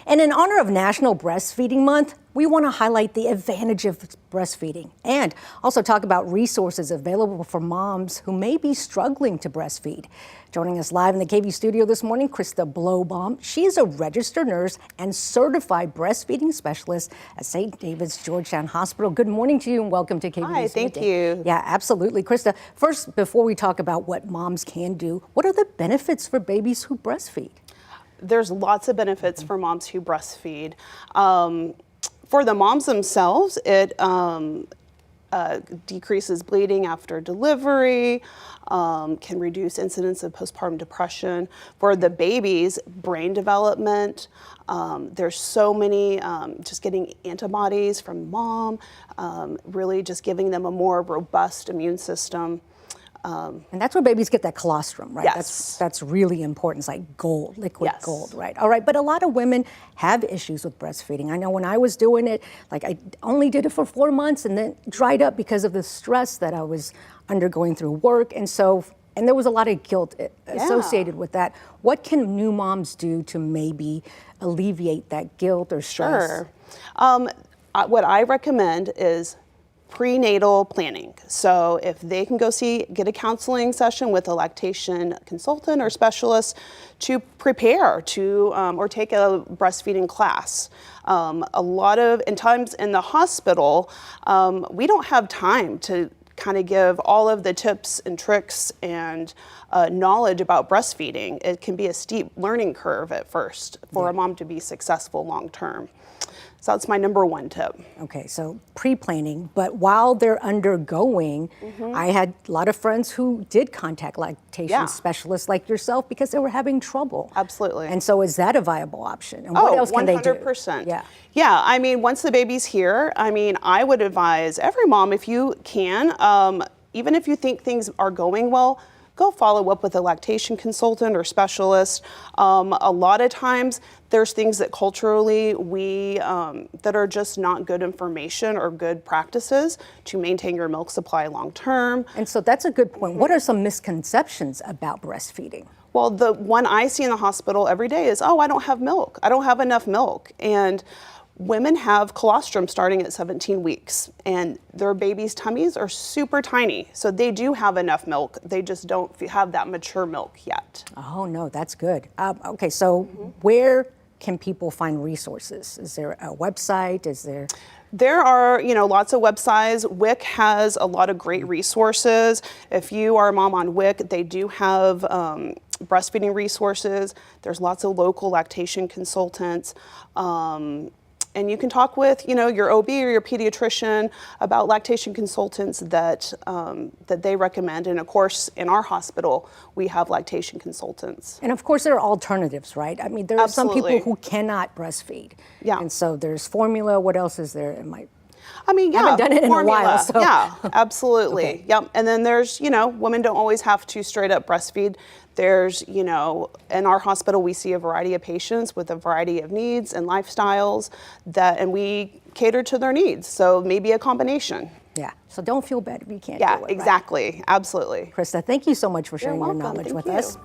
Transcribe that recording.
And in honor of National Breastfeeding Month, we want to highlight the advantage of breastfeeding and also talk about resources available for moms who may be struggling to breastfeed. Joining us live in the KVUE studio this morning, Christa Blobaum. She is a registered nurse and certified breastfeeding specialist at St. David's Georgetown Hospital. Good morning to you and welcome to KVUE. Hi, thank you. Yeah, absolutely. Christa, first, before we talk about what moms can do, what are the benefits for babies who breastfeed? There's lots of benefits for moms who breastfeed. For the moms themselves, it decreases bleeding after delivery, can reduce incidence of postpartum depression. For the babies, brain development. There's so many, just getting antibodies from mom, really just giving them a more robust immune system. And that's where babies get that colostrum, right? Yes. That's really important. It's like gold, liquid Yes. gold, right? All right, but a lot of women have issues with breastfeeding. I know when I was doing it, like I only did it for 4 months and then dried up because of the stress that I was undergoing through work. And there was a lot of guilt associated with that. What can new moms do to maybe alleviate that guilt or stress? Sure. What I recommend is prenatal planning. So if they can go get a counseling session with a lactation consultant or specialist to prepare to, or take a breastfeeding class. A lot of times in the hospital, we don't have time to kind of give all of the tips and tricks and knowledge about breastfeeding. It can be a steep learning curve at first for a mom to be successful long term. So that's my number one tip. Okay, so pre-planning, but while they're undergoing, I had a lot of friends who did contact lactation specialists like yourself because they were having trouble. Absolutely. And so is that a viable option? And what else can they do? 100%. Yeah. Yeah, I mean, once the baby's here, I mean, I would advise every mom, if you can, even if you think things are going well, go follow up with a lactation consultant or specialist. A lot of times there's things that culturally that are just not good information or good practices to maintain your milk supply long term. And so that's a good point. What are some misconceptions about breastfeeding? Well, the one I see in the hospital every day is, oh, I don't have milk. I don't have enough milk. And women have colostrum starting at 17 weeks, and their babies' tummies are super tiny. So they do have enough milk. They just don't have that mature milk yet. Oh, no, that's good. Okay, so where can people find resources? Is there a website? Is there... There are, lots of websites. WIC has a lot of great resources. If you are a mom on WIC, they do have breastfeeding resources. There's lots of local lactation consultants. And you can talk with, your OB or your pediatrician about lactation consultants that they recommend. And of course, in our hospital, we have lactation consultants. And of course, there are alternatives, right? I mean, there are some people who cannot breastfeed. Yeah. And so there's formula. What else is there? I mean, yeah, I haven't done it in a while. So. Yeah, absolutely. Okay. Yep. And then there's, women don't always have to straight up breastfeed. There's, in our hospital, we see a variety of patients with a variety of needs and lifestyles and we cater to their needs. So maybe a combination. Yeah. So don't feel bad if you can't do it. Yeah, exactly. Right? Absolutely. Krista, thank you so much for sharing your knowledge with us.